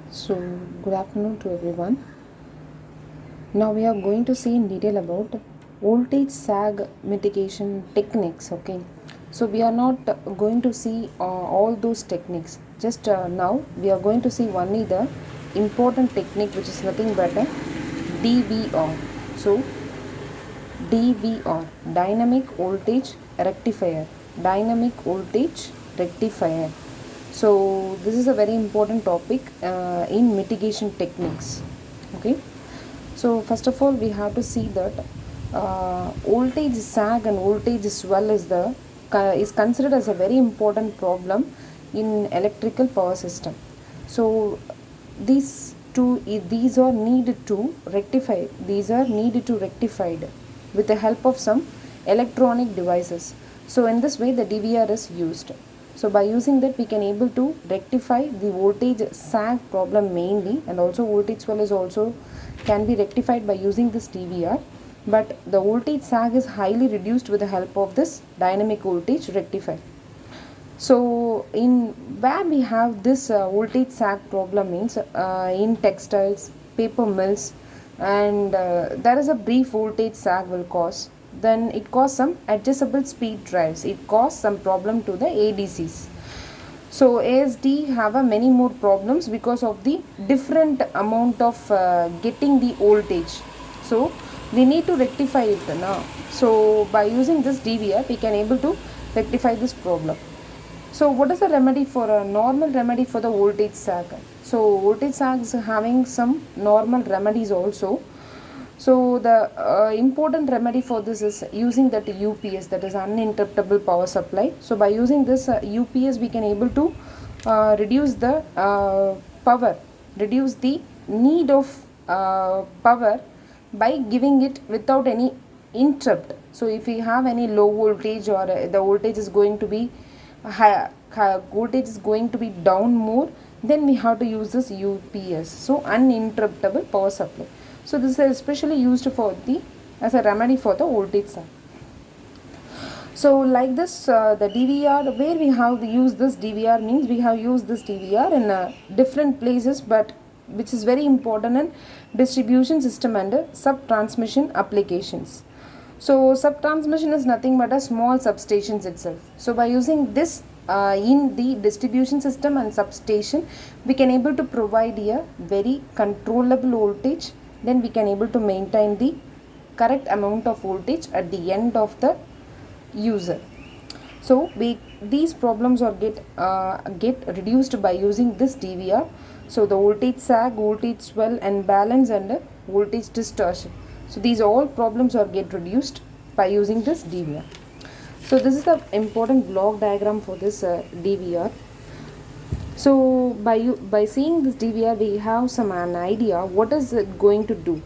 So, good afternoon to everyone. Now we are going to see in detail about voltage sag mitigation techniques. Okay, so we are not going to see all those techniques. Just now we are going to see only the important technique, which is nothing but a DVR. So, DVR, dynamic voltage rectifier. Dynamic voltage rectifier. So, this is a very important topic in mitigation techniques. Okay. So first of all, we have to see that voltage sag and voltage swell is considered as a very important problem in electrical power system. So these are needed to rectify. These are needed to rectified with the help of some electronic devices. So in this way, the DVR is used. So by using that, we can able to rectify the voltage sag problem mainly, and also voltage swell is also can be rectified by using this DVR. But the voltage sag is highly reduced with the help of this dynamic voltage rectifier. So in where we have this voltage sag problem means in textiles, paper mills, and there is a brief voltage sag will cause. Then it cause some adjustable speed drives. It cause some problem to the ADCs. So ASD have a many more problems because of the different amount of getting the voltage. So we need to rectify it now. So by using this DVR, we can able to rectify this problem. So what is the remedy for a normal remedy for the voltage sag? So voltage sag is having some normal remedies also. So the important remedy for this is using that UPS, that is uninterruptible power supply. So by using this UPS, we can able to reduce the power, reduce the need of power by giving it without any interrupt. So if we have any low voltage or the voltage is going to be high, voltage is going to be down more, then we have to use this UPS. So uninterruptible power supply. So this is especially used for the as a remedy for the voltage sag. So like this, the DVR, where we have used this DVR means we have used this DVR in different places, but which is very important in distribution system and sub-transmission applications. So sub-transmission is nothing but a small substations itself. So by using this in the distribution system and substation, we can able to provide a very controllable voltage. Then we can able to maintain the correct amount of voltage at the end of the user. So these problems are get reduced by using this DVR. So the voltage sag, voltage swell and balance, and voltage distortion. So these all problems are get reduced by using this DVR. So this is the important block diagram for this DVR. So by seeing this DVR, we have an idea what is it going to do.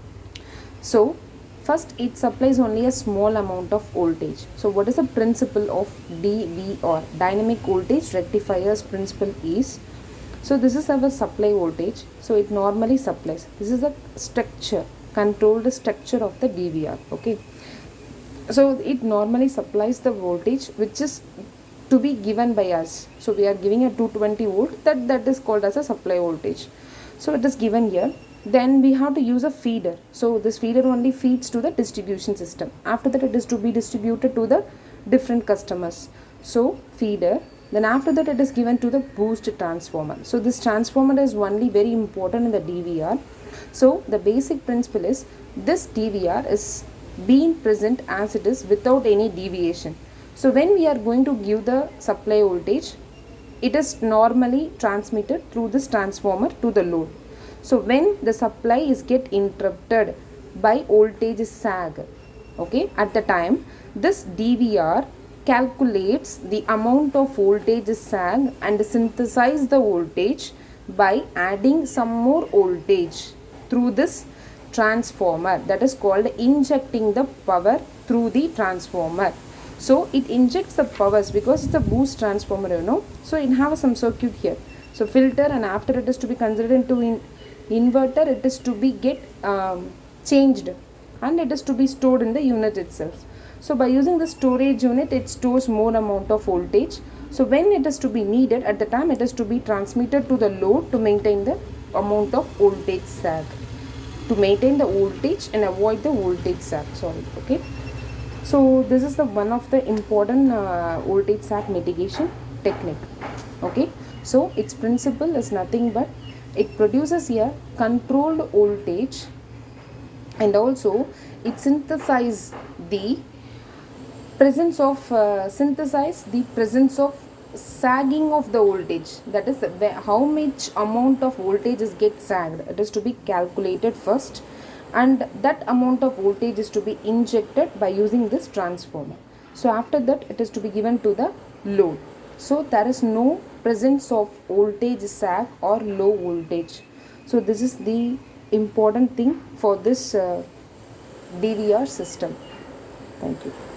So first, it supplies only a small amount of voltage. So what is the principle of DVR? Dynamic voltage rectifier's principle is, so this is our supply voltage. So it normally supplies. This is the structure, controlled structure of the DVR. Okay. So it normally supplies the voltage which is to be given by us. So we are giving a 220 volt, that is called as a supply voltage. So it is given here. Then we have to use a feeder. So this feeder only feeds to the distribution system. After that, it is to be distributed to the different customers. So feeder. Then after that, it is given to the boost transformer. So this transformer is only very important in the DVR. So the basic principle is this DVR is being present as it is without any deviation. So when we are going to give the supply voltage, it is normally transmitted through this transformer to the load. So when the supply is get interrupted by voltage sag, okay, at the time this DVR calculates the amount of voltage sag and synthesize the voltage by adding some more voltage through this transformer, that is called injecting the power through the transformer. So it injects the powers because it's a boost transformer, so it has some circuit here. So filter, and after it is to be considered into inverter, it is to be get changed, and it is to be stored in the unit itself. So by using the storage unit, it stores more amount of voltage. So when it is to be needed, at the time it is to be transmitted to the load to maintain the amount of voltage sag, to maintain the voltage and avoid the voltage sag, sorry. Okay, so this is the one of the important voltage sag mitigation technique. Okay, so its principle is nothing but it produces a controlled voltage, and also it synthesize the synthesize the presence of sagging of the voltage, that is how much amount of voltage is get sagged, it is to be calculated first, and that amount of voltage is to be injected by using this transformer. So after that it is to be given to the load. So there is no presence of voltage sag or low voltage. So this is the important thing for this DVR system. Thank you.